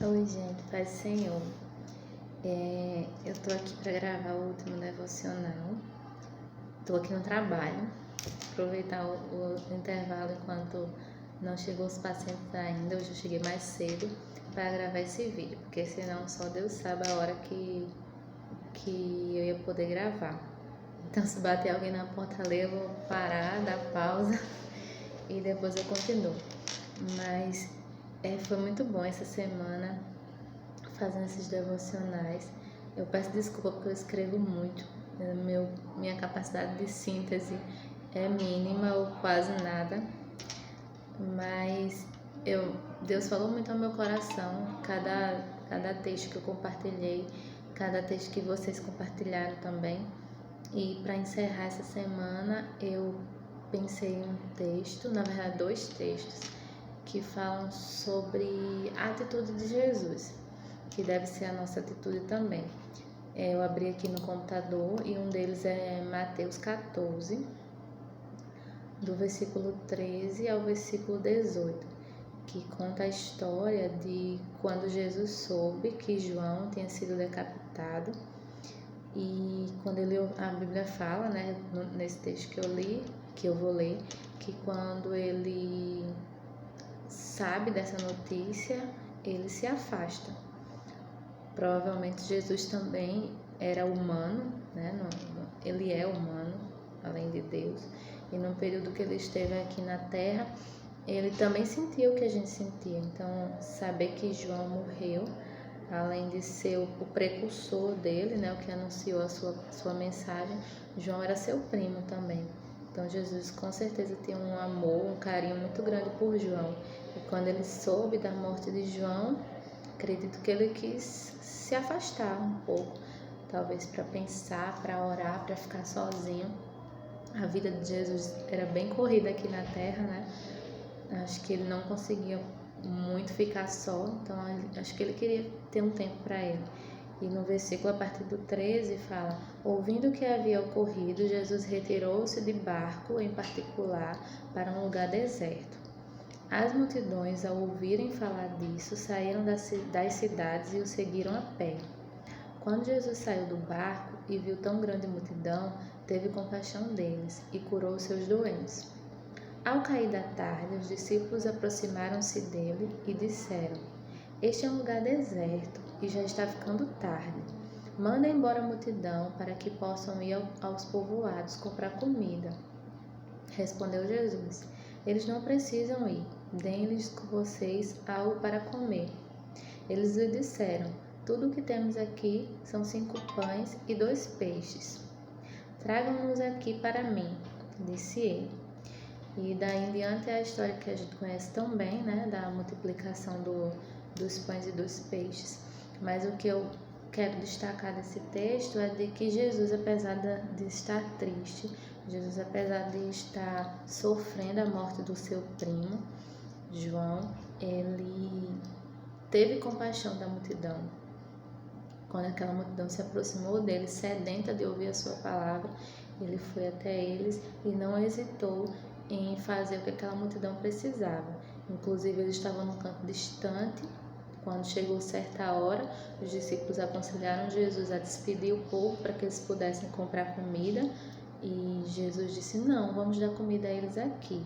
Oi, gente, Paz do Senhor. Eu tô aqui para gravar o último devocional. Tô aqui no trabalho, aproveitar o intervalo enquanto não chegou os pacientes ainda. Hoje eu cheguei mais cedo para gravar esse vídeo, porque senão só Deus sabe a hora que eu ia poder gravar. Então, se bater alguém na porta ali, eu vou parar, dar pausa e depois eu continuo. Mas foi muito bom essa semana fazendo esses devocionais. Eu peço desculpa porque eu escrevo muito. Minha capacidade de síntese é mínima ou quase nada. Mas Deus falou muito ao meu coração. Cada texto que eu compartilhei, cada texto que vocês compartilharam também. E para encerrar essa semana, eu pensei em um texto, na verdade 2 textos, que falam sobre a atitude de Jesus, que deve ser a nossa atitude também. Eu abri aqui no computador e um deles é Mateus 14, do versículo 13 ao versículo 18, que conta a história de quando Jesus soube que João tinha sido decapitado. E quando a Bíblia fala, né, nesse texto que eu li, que eu vou ler, que quando ele sabe dessa notícia, ele se afasta. Provavelmente Jesus também era humano, né? Ele é humano, além de Deus. E no período que ele esteve aqui na Terra, ele também sentiu o que a gente sentia. Então, saber que João morreu, além de ser o precursor dele, né? O que anunciou a sua mensagem, João era seu primo também. Então, Jesus com certeza tinha um amor, um carinho muito grande por João. E quando ele soube da morte de João, acredito que ele quis se afastar um pouco, talvez para pensar, para orar, para ficar sozinho. A vida de Jesus era bem corrida aqui na Terra, né? Acho que ele não conseguia muito ficar só, então acho que ele queria ter um tempo para ele. E no versículo a partir do 13 fala: ouvindo o que havia ocorrido, Jesus retirou-se de barco em particular para um lugar deserto. As multidões, ao ouvirem falar disso, saíram das cidades e o seguiram a pé. Quando Jesus saiu do barco e viu tão grande multidão, teve compaixão deles e curou seus doentes. Ao cair da tarde, os discípulos aproximaram-se dele e disseram: este é um lugar deserto e já está ficando tarde. Manda embora a multidão para que possam ir aos povoados comprar comida. Respondeu Jesus: eles não precisam ir. Deem-lhes vocês algo para comer. Eles lhe disseram: tudo o que temos aqui são 5 pães e 2 peixes. Tragam-nos aqui para mim, disse ele. E daí em diante é a história que a gente conhece tão bem, né? Da multiplicação dos pães e dos peixes. Mas o que eu quero destacar desse texto é de que Jesus, apesar de estar triste, Jesus, apesar de estar sofrendo a morte do seu primo, João, ele teve compaixão da multidão. Quando aquela multidão se aproximou dele, sedenta de ouvir a sua palavra, ele foi até eles e não hesitou em fazer o que aquela multidão precisava. Inclusive, eles estavam num canto distante. Quando chegou certa hora, os discípulos aconselharam Jesus a despedir o povo para que eles pudessem comprar comida. E Jesus disse: não, vamos dar comida a eles aqui.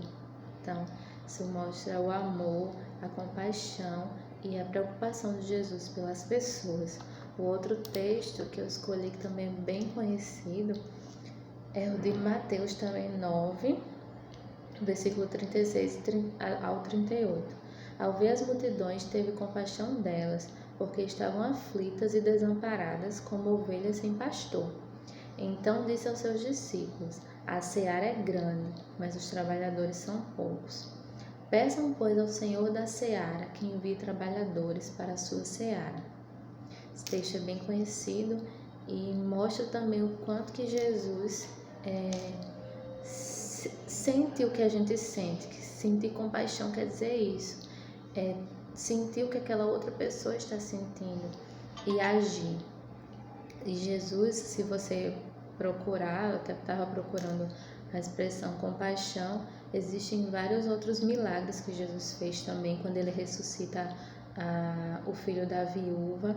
Então, isso mostra o amor, a compaixão e a preocupação de Jesus pelas pessoas. O outro texto que eu escolhi, que também é bem conhecido, é o de Mateus também 9, versículo 36 ao 38. Ao ver as multidões, teve compaixão delas, porque estavam aflitas e desamparadas, como ovelhas sem pastor. Então disse aos seus discípulos: a seara é grande, mas os trabalhadores são poucos. Peçam, pois, ao Senhor da seara que envie trabalhadores para a sua seara. Esse texto é bem conhecido e mostra também o quanto que Jesus sente o que a gente sente. Que sentir compaixão quer dizer isso. Sentir o que aquela outra pessoa está sentindo e agir. E Jesus, se você procurar, eu até estava procurando a expressão compaixão, existem vários outros milagres que Jesus fez também, quando ele ressuscita o filho da viúva.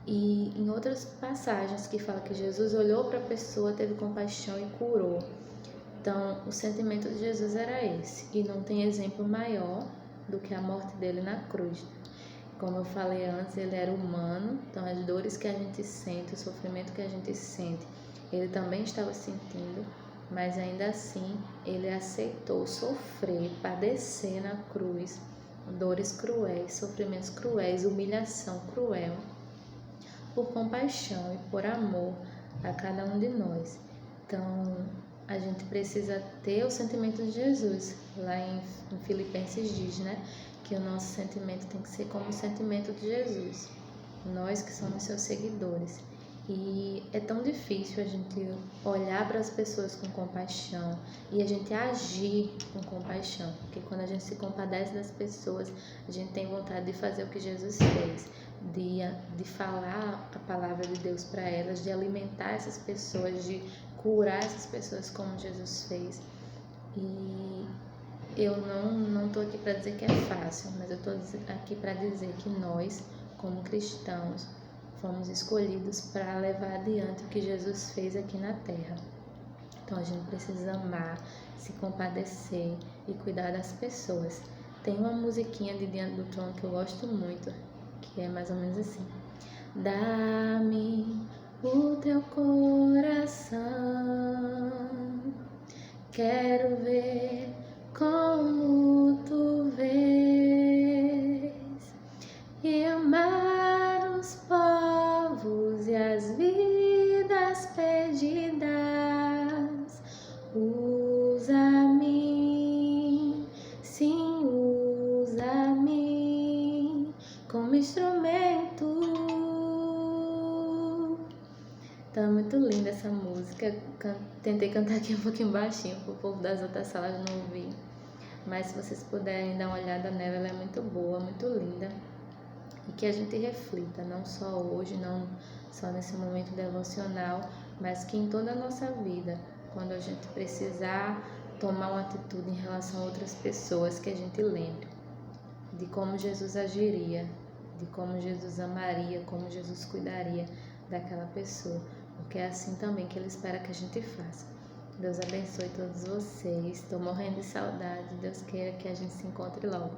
E em outras passagens que fala que Jesus olhou para a pessoa, teve compaixão e curou. Então, o sentimento de Jesus era esse. E não tem exemplo maior do que a morte dele na cruz. Como eu falei antes, ele era humano, então as dores que a gente sente, o sofrimento que a gente sente, ele também estava sentindo, mas ainda assim ele aceitou sofrer, padecer na cruz, dores cruéis, sofrimentos cruéis, humilhação cruel, por compaixão e por amor a cada um de nós. Então, a gente precisa ter o sentimento de Jesus. Lá em Filipenses diz, né, que o nosso sentimento tem que ser como o sentimento de Jesus. Nós que somos seus seguidores. E é tão difícil a gente olhar para as pessoas com compaixão e a gente agir com compaixão, porque quando a gente se compadece das pessoas, a gente tem vontade de fazer o que Jesus fez, de falar a palavra de Deus para elas, de alimentar essas pessoas, de curar essas pessoas como Jesus fez. E eu não estou aqui para dizer que é fácil, mas eu estou aqui para dizer que nós, como cristãos, fomos escolhidos para levar adiante o que Jesus fez aqui na terra. Então a gente precisa amar, se compadecer e cuidar das pessoas. Tem uma musiquinha de Diante do Trono que eu gosto muito, que é mais ou menos assim: dá-me o teu coração, quero ver como tu vês e amar os povos e as vidas perdidas. Usa-me, sim, usa-me como instrumento. Tá muito linda essa música. Tentei cantar aqui um pouquinho baixinho para o povo das outras salas não ouvir. Mas se vocês puderem dar uma olhada nela, ela é muito boa, muito linda. E que a gente reflita, não só hoje, não só nesse momento devocional, mas que em toda a nossa vida, quando a gente precisar tomar uma atitude em relação a outras pessoas, que a gente lembre de como Jesus agiria, de como Jesus amaria, como Jesus cuidaria daquela pessoa, porque é assim também que Ele espera que a gente faça. Deus abençoe todos vocês. Estou morrendo de saudade. Deus queira que a gente se encontre logo.